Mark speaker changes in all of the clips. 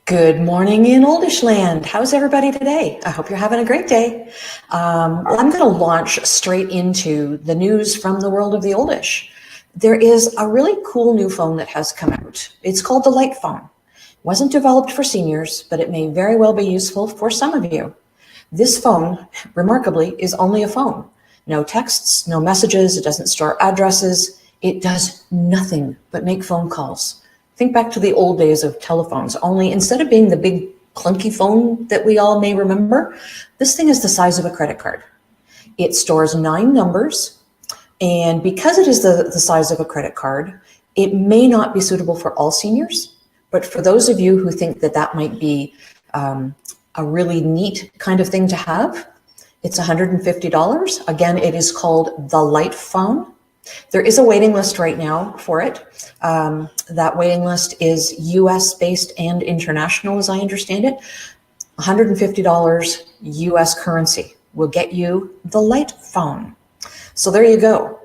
Speaker 1: Good morning in Oldish land. How's everybody today? I hope you're having a great day. I'm going to launch straight into the news from the world of the Oldish. There is a really cool new phone that has come out. It's called the Light Phone. It wasn't developed for seniors, but it may very well be useful for some of you. This phone, remarkably, is only a phone. No texts, no messages, it doesn't store addresses. It does nothing but make phone calls. Think back to the old days of telephones, only instead of being the big clunky phone that we all may remember, this thing is the size of a credit card. It stores 9 numbers, and because it is the size of a credit card, it may not be suitable for all seniors, but for those of you who think that that might be a really neat kind of thing to have, it's $150. Again, it is called the Light Phone. There is a waiting list right now for it. That waiting list is US based and international, as I understand it. $150 US currency will get you the Light Phone. So there you go.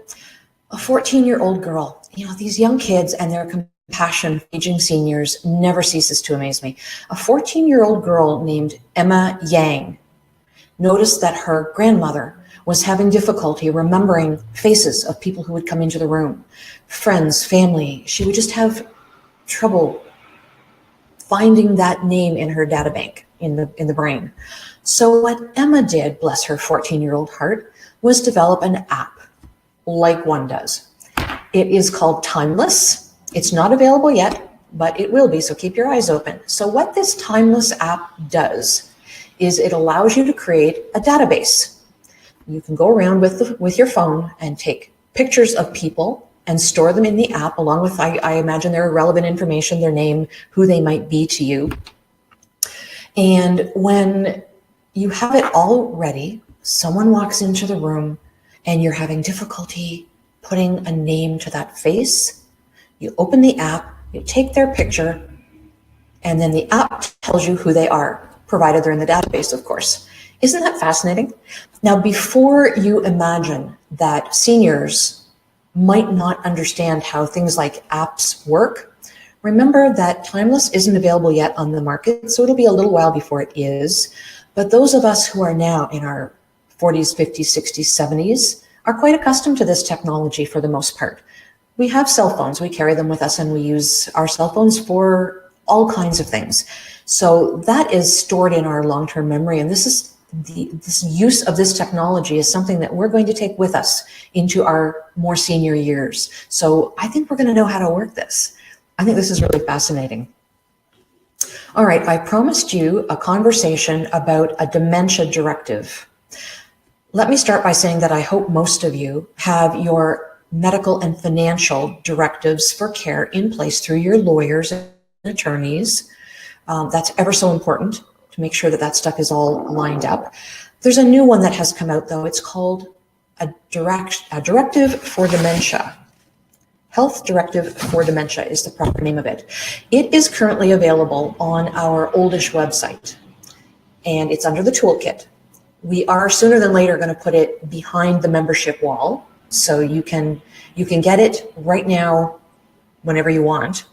Speaker 1: A 14-year-old girl. You know, these young kids and their compassion for aging seniors never ceases to amaze me. A 14-year-old girl named Emma Yang noticed that her grandmother was having difficulty remembering faces of people who would come into the room, friends, family. She would just have trouble finding that name in her data bank in the brain. So what Emma did, bless her 14-year-old heart, was develop an app like one does. It is called Timeless. It's not available yet, but it will be, so keep your eyes open. So what this Timeless app does is it allows you to create a database. You can go around with your phone and take pictures of people and store them in the app along with, I imagine, their relevant information, their name, who they might be to you. And when you have it all ready, someone walks into the room and you're having difficulty putting a name to that face. You open the app, you take their picture, and then the app tells you who they are, provided they're in the database, of course. Isn't that fascinating? Now, before you imagine that seniors might not understand how things like apps work, remember that Timeless isn't available yet on the market, so it'll be a little while before it is. But those of us who are now in our 40s, 50s, 60s, 70s are quite accustomed to this technology for the most part. We have cell phones, we carry them with us, and we use our cell phones for all kinds of things. So that is stored in our long-term memory, and this use of this technology is something that we're going to take with us into our more senior years. So I think we're going to know how to work this. I think this is really fascinating. All right, I promised you a conversation about a dementia directive. Let me start by saying that I hope most of you have your medical and financial directives for care in place through your lawyers and attorneys. That's ever so important to make sure that that stuff is all lined up. There's a new one that has come out, though. It's called a directive for dementia. Health Directive for Dementia is the proper name of it. It is currently available on our Oldish website, and it's under the toolkit. We are sooner than later going to put it behind the membership wall, so you can get it right now whenever you want,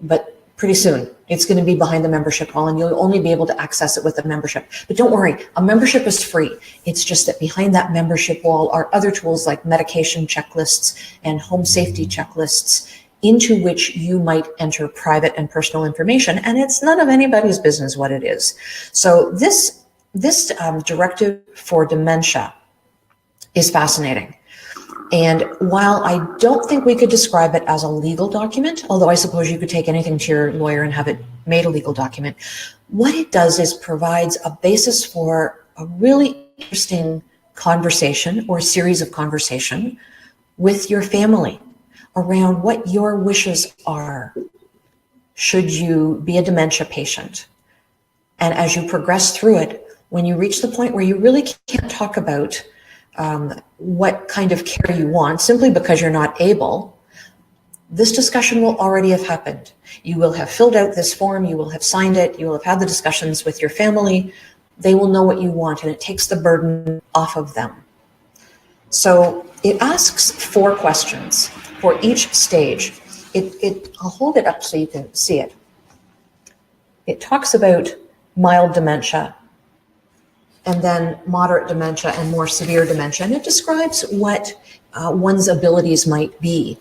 Speaker 1: but pretty soon it's going to be behind the membership wall, and you'll only be able to access it with a membership. But don't worry, a membership is free. It's just that behind that membership wall are other tools like medication checklists and home safety checklists into which you might enter private and personal information, and it's none of anybody's business what it is. So this directive for dementia is fascinating. And while I don't think we could describe it as a legal document, although I suppose you could take anything to your lawyer and have it made a legal document, what it does is provides a basis for a really interesting conversation or series of conversation with your family around what your wishes are should you be a dementia patient. And as you progress through it, when you reach the point where you really can't talk about what kind of care you want simply because you're not able, this discussion will already have happened. You will have filled out this form, you will have signed it, you will have had the discussions with your family. They will know what you want, and it takes the burden off of them. So it asks 4 questions for each stage. I'll hold it up so you can see it. it talks about mild dementia and then moderate dementia and more severe dementia. And it describes what one's abilities might be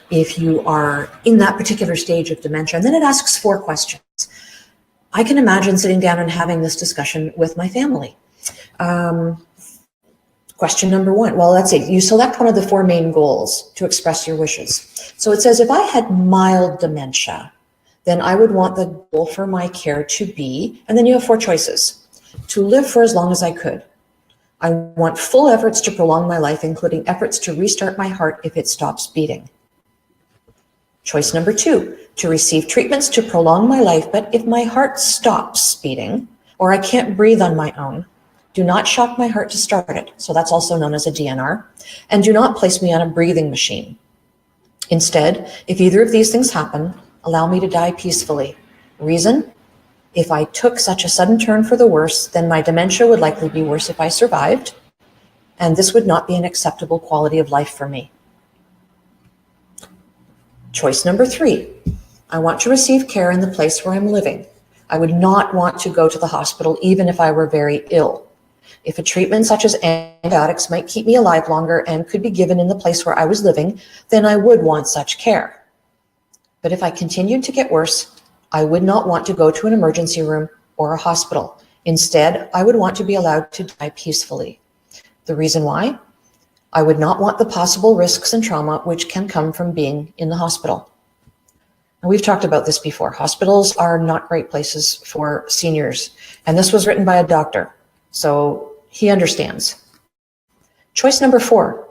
Speaker 1: if you are in that particular stage of dementia. And then it asks 4 questions. I can imagine sitting down and having this discussion with my family. Question number 1, well, let's see, you select one of the 4 main goals to express your wishes. So it says, if I had mild dementia, then I would want the goal for my care to be, and then you have 4 choices. To live for as long as I could. I want full efforts to prolong my life, including efforts to restart my heart if it stops beating. Choice number 2, to receive treatments to prolong my life, but if my heart stops beating, or I can't breathe on my own, do not shock my heart to start it. So that's also known as a DNR. And do not place me on a breathing machine. Instead, if either of these things happen, allow me to die peacefully. Reason? If I took such a sudden turn for the worse, then my dementia would likely be worse if I survived, and this would not be an acceptable quality of life for me. Choice number 3, I want to receive care in the place where I'm living. I would not want to go to the hospital even if I were very ill. If a treatment such as antibiotics might keep me alive longer and could be given in the place where I was living, then I would want such care. But if I continued to get worse, I would not want to go to an emergency room or a hospital. Instead, I would want to be allowed to die peacefully. The reason why? I would not want the possible risks and trauma which can come from being in the hospital. And we've talked about this before. Hospitals are not great places for seniors. And this was written by a doctor, so he understands. Choice number 4,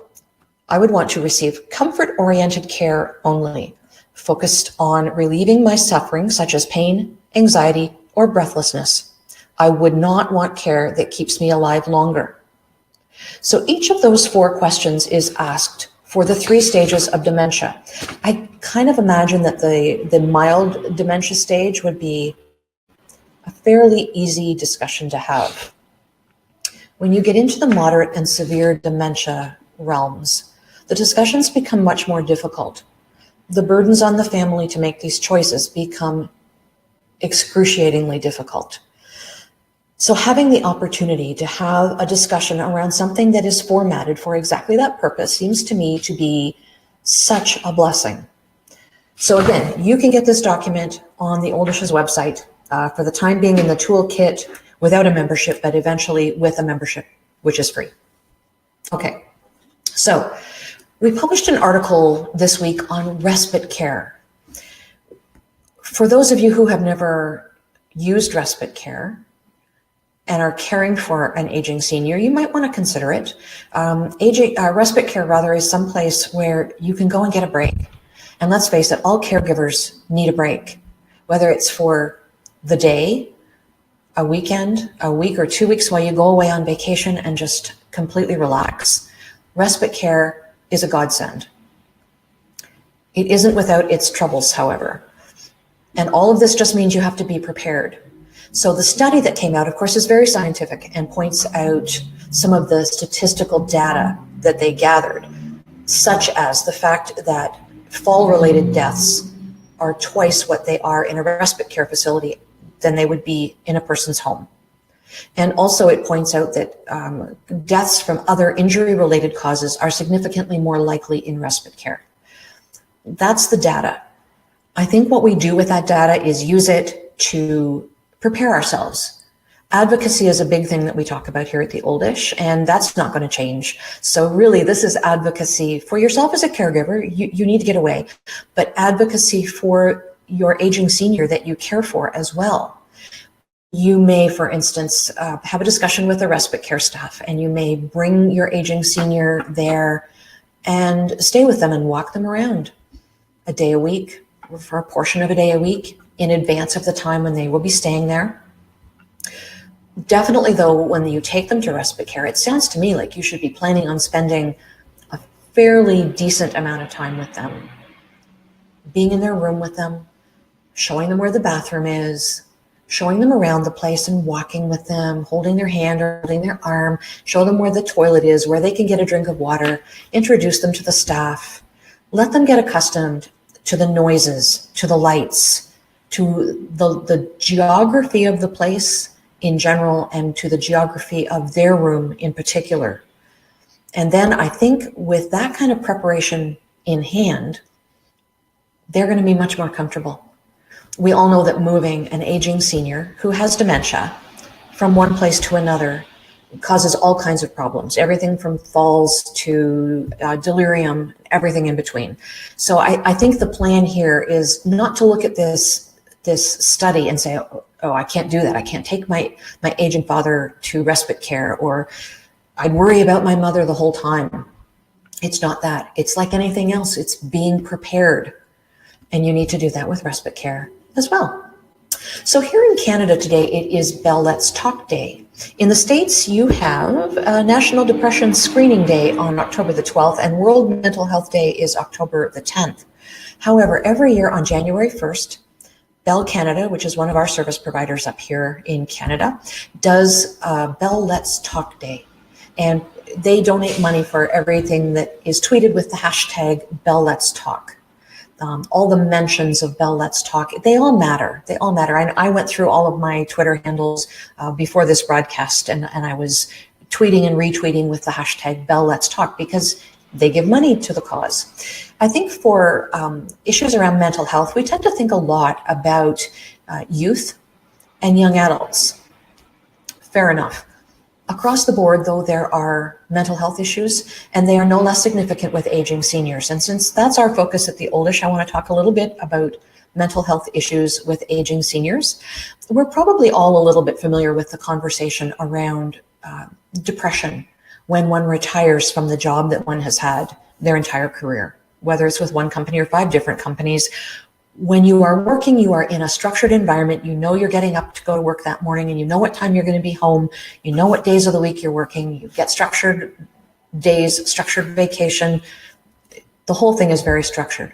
Speaker 1: I would want to receive comfort-oriented care only, focused on relieving my suffering, such as pain, anxiety, or breathlessness. I would not want care that keeps me alive longer. So each of those 4 questions is asked for the 3 stages of dementia. I kind of imagine that the mild dementia stage would be a fairly easy discussion to have. When you get into the moderate and severe dementia realms, the discussions become much more difficult. The burdens on the family to make these choices become excruciatingly difficult. So having the opportunity to have a discussion around something that is formatted for exactly that purpose seems to me to be such a blessing. So again, you can get this document on the Oldish's website for the time being in the toolkit without a membership, but eventually with a membership, which is free. Okay, so we published an article this week on respite care. For those of you who have never used respite care and are caring for an aging senior, you might want to consider it. Respite care rather is someplace where you can go and get a break. And let's face it, all caregivers need a break, whether it's for the day, a weekend, a week or 2 weeks while you go away on vacation and just completely relax. Respite care is a godsend. It isn't without its troubles, however. And all of this just means you have to be prepared. So the study that came out, of course, is very scientific and points out some of the statistical data that they gathered, such as the fact that fall-related deaths are twice what they are in a respite care facility than they would be in a person's home. And also it points out that deaths from other injury-related causes are significantly more likely in respite care. That's the data. I think what we do with that data is use it to prepare ourselves. Advocacy is a big thing that we talk about here at the Oldish, and that's not going to change. So really, this is advocacy for yourself as a caregiver. You need to get away, but advocacy for your aging senior that you care for as well. You may, for instance, have a discussion with the respite care staff, and you may bring your aging senior there and stay with them and walk them around a day a week, or for a portion of a day a week in advance of the time when they will be staying there. Definitely, though, when you take them to respite care, it sounds to me like you should be planning on spending a fairly decent amount of time with them, being in their room with them, showing them where the bathroom is, showing them around the place and walking with them, holding their hand or holding their arm, show them where the toilet is, where they can get a drink of water, introduce them to the staff, let them get accustomed to the noises, to the lights, to the geography of the place in general and to the geography of their room in particular. And then I think with that kind of preparation in hand, they're going to be much more comfortable. We all know that moving an aging senior who has dementia from one place to another causes all kinds of problems, everything from falls to delirium, everything in between. So I think the plan here is not to look at this study and say, oh, I can't do that. I can't take my aging father to respite care, or I'd worry about my mother the whole time. It's not that. It's like anything else. It's being prepared. And you need to do that with respite care as well. So here in Canada today, it is Bell Let's Talk Day. In the States, you have National Depression Screening Day on October the 12th, and World Mental Health Day is October the 10th. However, every year on January 1st, Bell Canada, which is one of our service providers up here in Canada, does Bell Let's Talk Day. And they donate money for everything that is tweeted with the hashtag Bell Let's Talk. All the mentions of Bell Let's Talk, they all matter. They all matter. I went through all of my Twitter handles before this broadcast, and I was tweeting and retweeting with the hashtag Bell Let's Talk because they give money to the cause. I think for issues around mental health, we tend to think a lot about youth and young adults. Fair enough. Across the board, though, there are mental health issues, and they are no less significant with aging seniors. And since that's our focus at the Oldish, I want to talk a little bit about mental health issues with aging seniors. We're probably all a little bit familiar with the conversation around depression when one retires from the job that one has had their entire career, whether it's with one company or 5 different companies. When you are working, you are in a structured environment. You know you're getting up to go to work that morning, and you know what time you're going to be home. You know what days of the week you're working. You get structured days, structured vacation. The whole thing is very structured.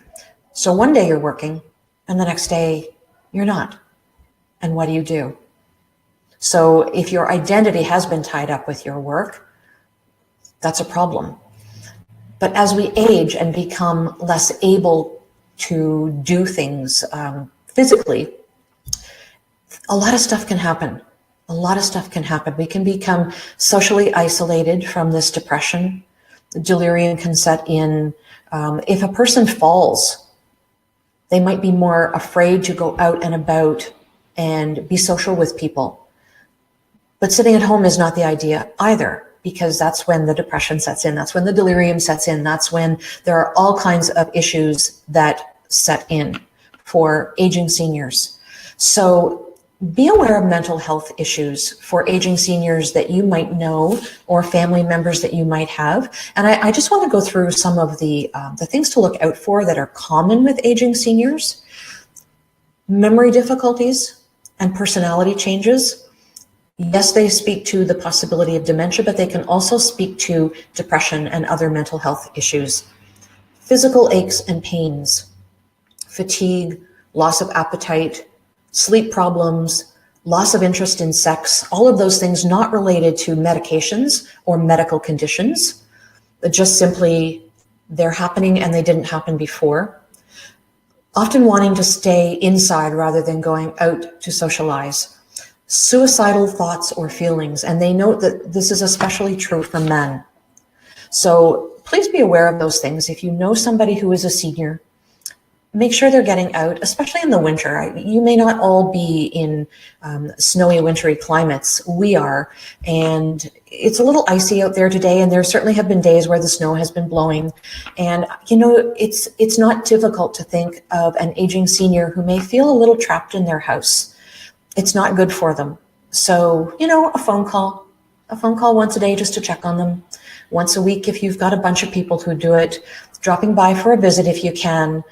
Speaker 1: So one day you're working, and the next day you're not. And what do? So if your identity has been tied up with your work, that's a problem. But as we age and become less able to do things physically, a lot of stuff can happen. A lot of stuff can happen. We can become socially isolated from this depression. Delirium can set in. If a person falls, they might be more afraid to go out and about and be social with people. But sitting at home is not the idea either, because that's when the depression sets in. That's when the delirium sets in. That's when there are all kinds of issues that set in for aging seniors. So be aware of mental health issues for aging seniors that you might know or family members that you might have. And I just want to go through some of the things to look out for that are common with aging seniors. Memory difficulties and personality changes. Yes, they speak to the possibility of dementia, but they can also speak to depression and other mental health issues. Physical aches and pains, fatigue, loss of appetite, sleep problems, loss of interest in sex, all of those things not related to medications or medical conditions, but just simply they're happening and they didn't happen before. Often wanting to stay inside rather than going out to socialize. Suicidal thoughts or feelings, and they note that this is especially true for men. So please be aware of those things. If you know somebody who is a senior, make sure they're getting out, especially in the winter. You may not all be in snowy, wintry climates. We are, and it's a little icy out there today, and there certainly have been days where the snow has been blowing. And, you know, it's not difficult to think of an aging senior who may feel a little trapped in their house. It's not good for them. So, you know, a phone call once a day just to check on them. Once a week if you've got a bunch of people who do it, dropping by for a visit if you can,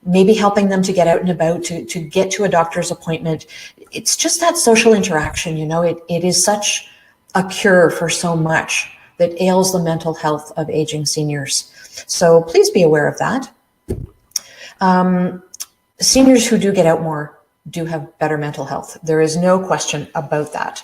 Speaker 1: maybe helping them to get out and about, to get to a doctor's appointment. It's just that social interaction, you know, it is such a cure for so much that ails the mental health of aging seniors. So please be aware of that. Seniors who do get out more do have better mental health. There is no question about that.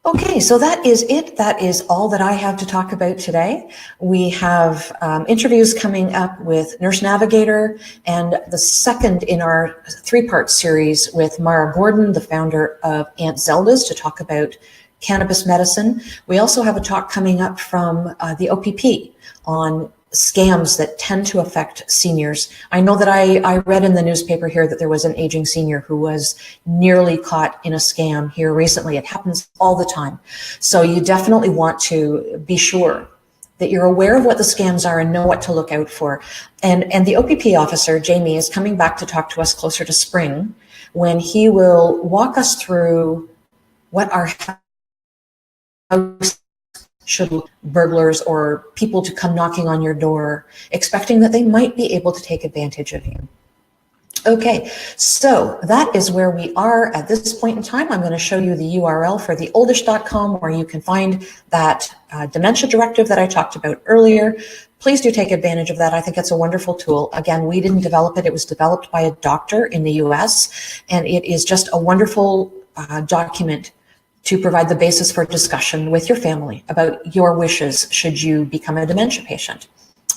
Speaker 1: Okay, so that is it. That is all that I have to talk about today. We have interviews coming up with Nurse Navigator and the second in our three-part series with Mara Gordon, the founder of Aunt Zelda's, to talk about cannabis medicine. We also have a talk coming up from the OPP on scams that tend to affect seniors. I know that I read in the newspaper here that there was an aging senior who was nearly caught in a scam here recently. It happens all the time. So you definitely want to be sure that you're aware of what the scams are and know what to look out for. And the OPP officer, Jamie, is coming back to talk to us closer to spring when he will walk us through what our house should burglars or people to come knocking on your door, expecting that they might be able to take advantage of you. Okay, so that is where we are at this point in time. I'm going to show you the URL for theoldish.com where you can find that Dementia Directive that I talked about earlier. Please do take advantage of that. I think it's a wonderful tool. Again, we didn't develop it. It was developed by a doctor in the US, and it is just a wonderful document to provide the basis for discussion with your family about your wishes should you become a dementia patient.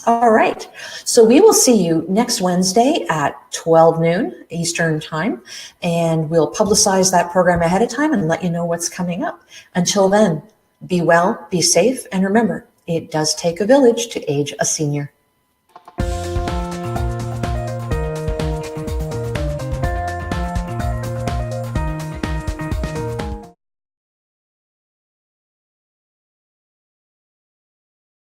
Speaker 1: All right, so we will see you next Wednesday at 12 noon Eastern time, and we'll publicize that program ahead of time and let you know what's coming up. Until then, be well, be safe, and remember, it does take a village to age a senior.